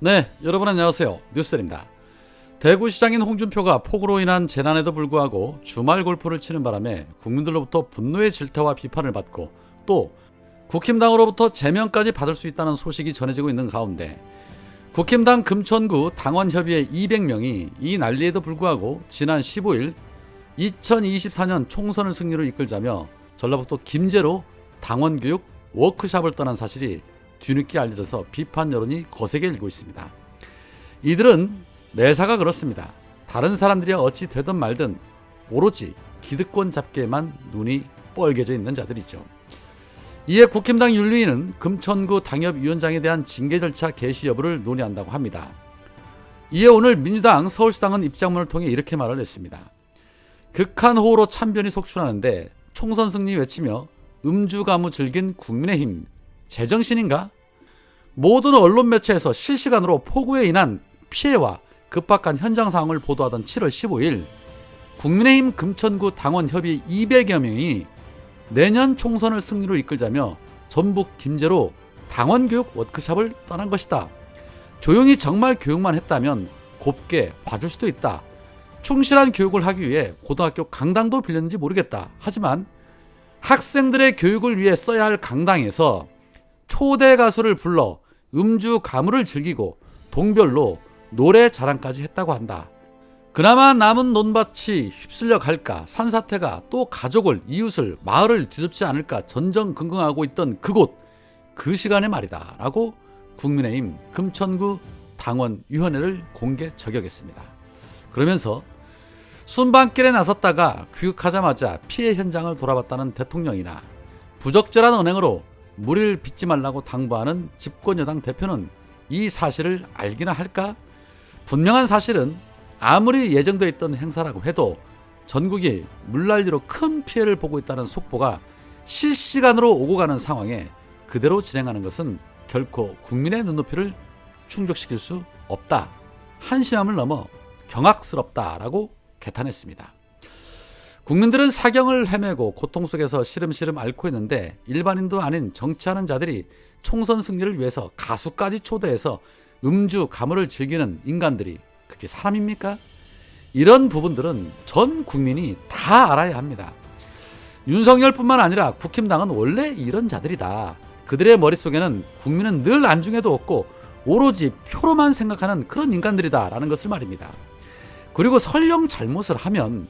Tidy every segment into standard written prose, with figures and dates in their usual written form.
네, 여러분 안녕하세요. 뉴스입니다. 대구시장인 홍준표가 폭우로 인한 재난에도 불구하고 주말 골프를 치는 바람에 국민들로부터 분노의 질타와 비판을 받고 또 국힘당으로부터 제명까지 받을 수 있다는 소식이 전해지고 있는 가운데 국힘당 금천구 당원협의회 200명이 이 난리에도 불구하고 지난 15일 2024년 총선을 승리로 이끌자며 전라북도 김제로 당원교육 워크숍을 떠난 사실이 뒤늦게 알려져서 비판 여론이 거세게 일고 있습니다. 이들은 매사가 그렇습니다. 다른 사람들이 어찌 되든 말든 오로지 기득권 잡기에만 눈이 뻘개져 있는 자들이죠. 이에 국힘당 윤리위는 금천구 당협위원장에 대한 징계 절차 개시 여부를 논의한다고 합니다. 이에 오늘 민주당 서울시당은 입장문을 통해 이렇게 말을 했습니다. 극한 호우로 찬변이 속출하는데 총선 승리 외치며 음주가무 즐긴 국민의힘 제정신인가? 모든 언론 매체에서 실시간으로 폭우에 인한 피해와 급박한 현장 상황을 보도하던 7월 15일 국민의힘 금천구 당원협의 200여 명이 내년 총선을 승리로 이끌자며 전북 김제로 당원교육 워크숍을 떠난 것이다. 조용히 정말 교육만 했다면 곱게 봐줄 수도 있다. 충실한 교육을 하기 위해 고등학교 강당도 빌렸는지 모르겠다. 하지만 학생들의 교육을 위해 써야 할 강당에서 초대 가수를 불러 음주 가무를 즐기고 동별로 노래 자랑까지 했다고 한다. 그나마 남은 논밭이 휩쓸려 갈까, 산사태가 또 가족을, 이웃을, 마을을 뒤덮지 않을까 전전긍긍하고 있던 그곳, 그 시간에 말이다 라고 국민의힘 금천구 당원위원회를 공개 저격했습니다. 그러면서 순방길에 나섰다가 귀국하자마자 피해 현장을 돌아봤다는 대통령이나 부적절한 언행으로 무리를 빚지 말라고 당부하는 집권여당 대표는 이 사실을 알기나 할까? 분명한 사실은 아무리 예정되어 있던 행사라고 해도 전국이 물난리로 큰 피해를 보고 있다는 속보가 실시간으로 오고 가는 상황에 그대로 진행하는 것은 결코 국민의 눈높이를 충족시킬 수 없다. 한심함을 넘어 경악스럽다라고 개탄했습니다. 국민들은 사경을 헤매고 고통 속에서 시름시름 앓고 있는데 일반인도 아닌 정치하는 자들이 총선 승리를 위해서 가수까지 초대해서 음주 가무를 즐기는 인간들이 그게 사람입니까? 이런 부분들은 전 국민이 다 알아야 합니다. 윤석열뿐만 아니라 국힘당은 원래 이런 자들이다. 그들의 머릿속에는 국민은 늘 안중에도 없고 오로지 표로만 생각하는 그런 인간들이다 라는 것을 말입니다. 그리고 설령 잘못을 하면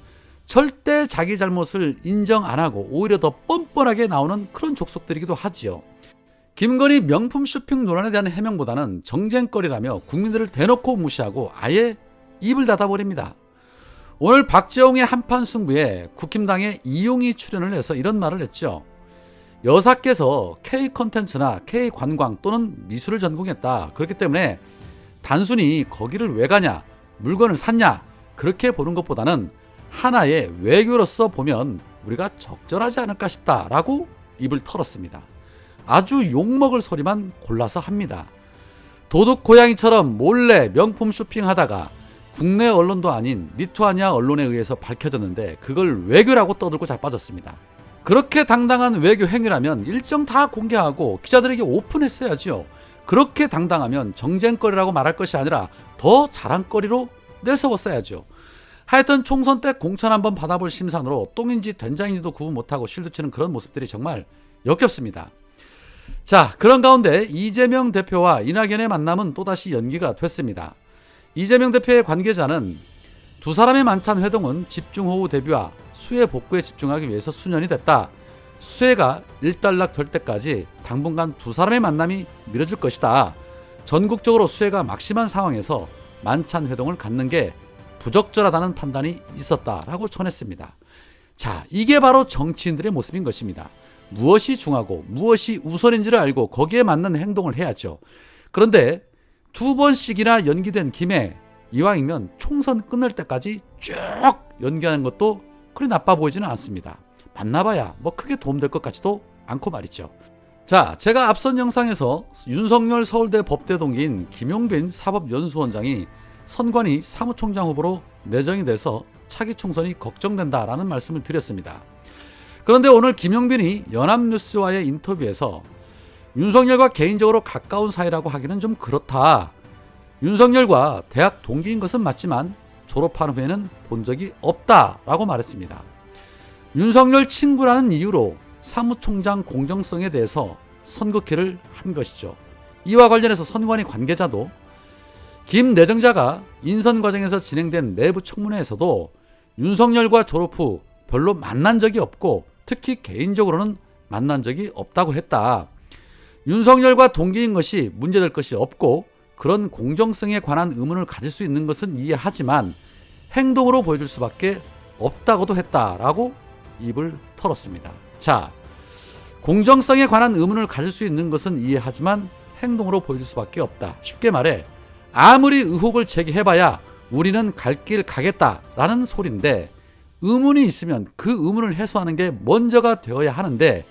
절대 자기 잘못을 인정 안 하고 오히려 더 뻔뻔하게 나오는 그런 족속들이기도 하지요. 김건희 명품 쇼핑 논란에 대한 해명보다는 정쟁거리라며 국민들을 대놓고 무시하고 아예 입을 닫아버립니다. 오늘 박재홍의 한판 승부에 국힘당의 이용이 출연을 해서 이런 말을 했죠. 여사께서 K콘텐츠나 K관광 또는 미술을 전공했다. 그렇기 때문에 단순히 거기를 왜 가냐, 물건을 샀냐 그렇게 보는 것보다는 하나의 외교로서 보면 우리가 적절하지 않을까 싶다라고 입을 털었습니다. 아주 욕먹을 소리만 골라서 합니다. 도둑 고양이처럼 몰래 명품 쇼핑하다가 국내 언론도 아닌 리투아니아 언론에 의해서 밝혀졌는데 그걸 외교라고 떠들고 자빠졌습니다. 그렇게 당당한 외교 행위라면 일정 다 공개하고 기자들에게 오픈했어야지요. 그렇게 당당하면 정쟁거리라고 말할 것이 아니라 더 자랑거리로 내세웠어야죠. 하여튼 총선 때 공천 한번 받아볼 심산으로 똥인지 된장인지도 구분 못하고 실드치는 그런 모습들이 정말 역겹습니다. 자, 그런 가운데 이재명 대표와 이낙연의 만남은 또다시 연기가 됐습니다. 이재명 대표의 관계자는 두 사람의 만찬 회동은 집중호우 대비와 수해 복구에 집중하기 위해서 수년이 됐다. 수해가 일단락 될 때까지 당분간 두 사람의 만남이 미뤄질 것이다. 전국적으로 수해가 막심한 상황에서 만찬 회동을 갖는 게 부적절하다는 판단이 있었다라고 전했습니다. 자, 이게 바로 정치인들의 모습인 것입니다. 무엇이 중하고 무엇이 우선인지를 알고 거기에 맞는 행동을 해야죠. 그런데 두 번씩이나 연기된 김에 이왕이면 총선 끝날 때까지 쭉 연기하는 것도 그리 나빠 보이지는 않습니다. 만나봐야 뭐 크게 도움될 것 같지도 않고 말이죠. 자, 제가 앞선 영상에서 윤석열 서울대 법대 동기인 김용빈 사법연수원장이 선관위 사무총장 후보로 내정이 돼서 차기 총선이 걱정된다라는 말씀을 드렸습니다. 그런데 오늘 김용빈이 연합뉴스와의 인터뷰에서 윤석열과 개인적으로 가까운 사이라고 하기는 좀 그렇다. 윤석열과 대학 동기인 것은 맞지만 졸업한 후에는 본 적이 없다라고 말했습니다. 윤석열 친구라는 이유로 사무총장 공정성에 대해서 선긋기를 한 것이죠. 이와 관련해서 선관위 관계자도 김 내정자가 인선 과정에서 진행된 내부 청문회에서도 윤석열과 졸업 후 별로 만난 적이 없고 특히 개인적으로는 만난 적이 없다고 했다. 윤석열과 동기인 것이 문제될 것이 없고 그런 공정성에 관한 의문을 가질 수 있는 것은 이해하지만 행동으로 보여줄 수밖에 없다고도 했다라고 입을 털었습니다. 자, 공정성에 관한 의문을 가질 수 있는 것은 이해하지만 행동으로 보여줄 수밖에 없다. 쉽게 말해 아무리 의혹을 제기해봐야 우리는 갈 길 가겠다라는 소리인데 의문이 있으면 그 의문을 해소하는 게 먼저가 되어야 하는데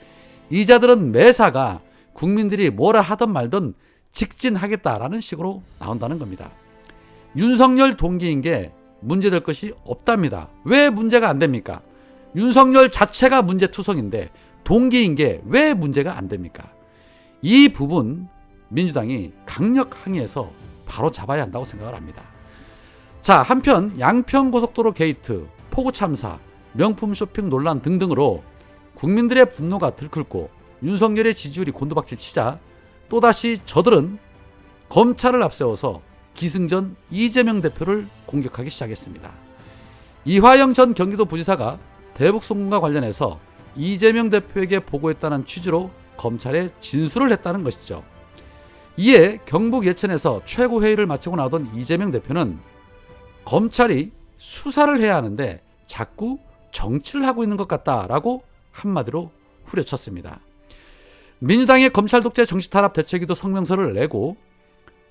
이자들은 매사가 국민들이 뭐라 하든 말든 직진하겠다라는 식으로 나온다는 겁니다. 윤석열 동기인 게 문제될 것이 없답니다. 왜 문제가 안 됩니까? 윤석열 자체가 문제투성인데 동기인 게 왜 문제가 안 됩니까? 이 부분 민주당이 강력 항의해서 바로 잡아야 한다고 생각을 합니다. 자, 한편 양평고속도로 게이트, 폭우 참사, 명품 쇼핑 논란 등등으로 국민들의 분노가 들끓고 윤석열의 지지율이 곤두박질 치자 또다시 저들은 검찰을 앞세워서 기승전 이재명 대표를 공격하기 시작했습니다. 이화영 전 경기도 부지사가 대북 송금과 관련해서 이재명 대표에게 보고했다는 취지로 검찰에 진술을 했다는 것이죠. 이에 경북 예천에서 최고회의를 마치고 나오던 이재명 대표는 검찰이 수사를 해야 하는데 자꾸 정치를 하고 있는 것 같다라고 한마디로 후려쳤습니다. 민주당의 검찰 독재 정치 탄압 대책위도 성명서를 내고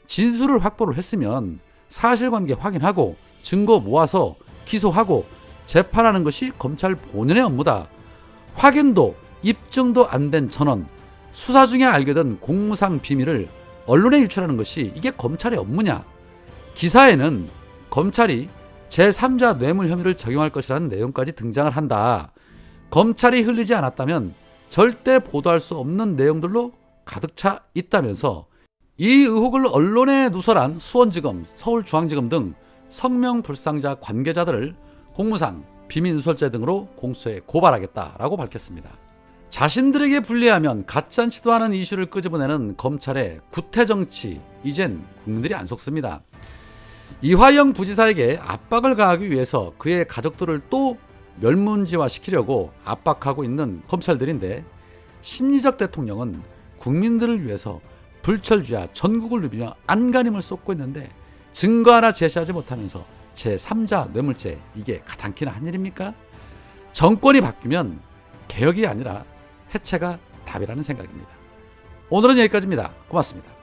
진술을 확보를 했으면 사실관계 확인하고 증거 모아서 기소하고 재판하는 것이 검찰 본연의 업무다. 확인도 입증도 안 된 전원, 수사 중에 알게 된 공무상 비밀을 언론에 유출하는 것이 이게 검찰의 업무냐? 기사에는 검찰이 제3자 뇌물 혐의를 적용할 것이라는 내용까지 등장을 한다. 검찰이 흘리지 않았다면 절대 보도할 수 없는 내용들로 가득 차 있다면서 이 의혹을 언론에 누설한 수원지검, 서울중앙지검 등 성명불상자 관계자들을 공무상, 비밀누설죄 등으로 공수처에 고발하겠다라고 밝혔습니다. 자신들에게 불리하면 가짜치도 않은 이슈를 끄집어내는 검찰의 구태정치, 이젠 국민들이 안 속습니다. 이화영 부지사에게 압박을 가하기 위해서 그의 가족들을 또 멸문지화시키려고 압박하고 있는 검찰들인데 심리적 대통령은 국민들을 위해서 불철주야 전국을 누비며 안간힘을 쏟고 있는데 증거 하나 제시하지 못하면서 제3자 뇌물죄, 이게 가당키나 한 일입니까? 정권이 바뀌면 개혁이 아니라 해체가 답이라는 생각입니다. 오늘은 여기까지입니다. 고맙습니다.